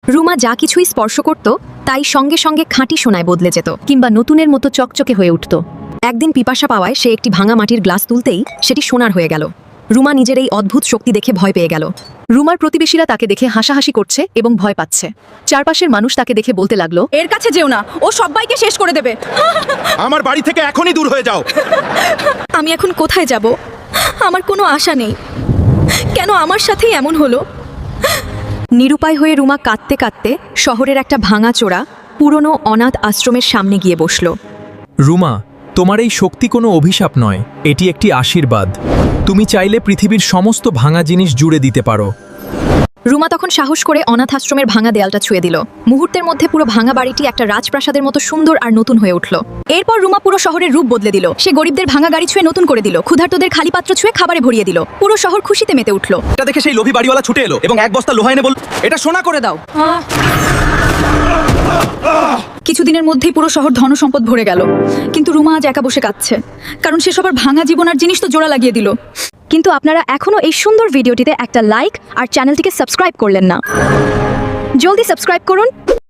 রুমা যা কিছুই স্পর্শ করত তাই সঙ্গে সঙ্গে খাঁটি সোনায় বদলে যেত কিংবা নতুনের মতো চকচকে হয়ে উঠত। একদিন পিপাসা পাওয়ায় সে একটি ভাঙা মাটির গ্লাস তুলতেই সেটি সোনার হয়ে গেল। রুমা নিজের এই অদ্ভুত শক্তি দেখে ভয় পেয়ে গেল। রুমার প্রতিবেশীরা তাকে দেখে হাসাহাসি করছে এবং ভয় পাচ্ছে। চারপাশের মানুষ তাকে দেখে বলতে লাগলো, এর কাছে যেও না, ও সবাইকে শেষ করে দেবে। আমার বাড়ি থেকে এখনই দূর হয়ে যাও। আমি এখন কোথায় যাব? আমার কোনো আশা নেই। কেন আমার সাথেই এমন হলো? নিরুপায় হয়ে রুমা কাঁদতে কাঁদতে শহরের একটা ভাঙাচোরা পুরনো অনাথ আশ্রমের সামনে গিয়ে বসল। রুমা, তোমার এই শক্তি কোনো অভিশাপ নয়, এটি একটি আশীর্বাদ। তুমি চাইলে পৃথিবীর সমস্ত ভাঙা জিনিস জুড়ে দিতে পারো। রুমা তখন সাহস করে অনাথ আশ্রমের ভাঙা দেয়ালটা ছুঁয়ে দিল। মুহূর্তের মধ্যে পুরো ভাঙা বাড়িটি একটা রাজপ্রাসাদের মতো সুন্দর আর নতুন হয়ে উঠল। এরপর রুমা পুরো শহরের রূপ বদলে দিল। সে গরিবদের ভাঙা গাড়ি ছুঁয়ে নতুন করে দিল, ক্ষুধার্তদের খালি পাত্র ছুঁয়ে খাবারে ভরিয়ে দিল। পুরো শহর খুশিতে মেতে উঠল। এটা দেখে সেই লোভী বাড়িওয়ালা ছুটে এলো এবং এক বস্তা লোহা এনে বলল, এটা সোনা করে দাও। কিছুদিনের মধ্যেই পুরো শহর ধন সম্পদ ভরে গেল, কিন্তু রুমা আজ একা বসে কাঁদছে, কারণ সে সবার ভাঙা জীবন আর জিনিস তো জোড়া লাগিয়ে দিল। কিন্তু আপনারা এখনো এই সুন্দর ভিডিওটিতে একটা লাইক আর চ্যানেলটিকে সাবস্ক্রাইব করলেন না। জলদি সাবস্ক্রাইব করুন।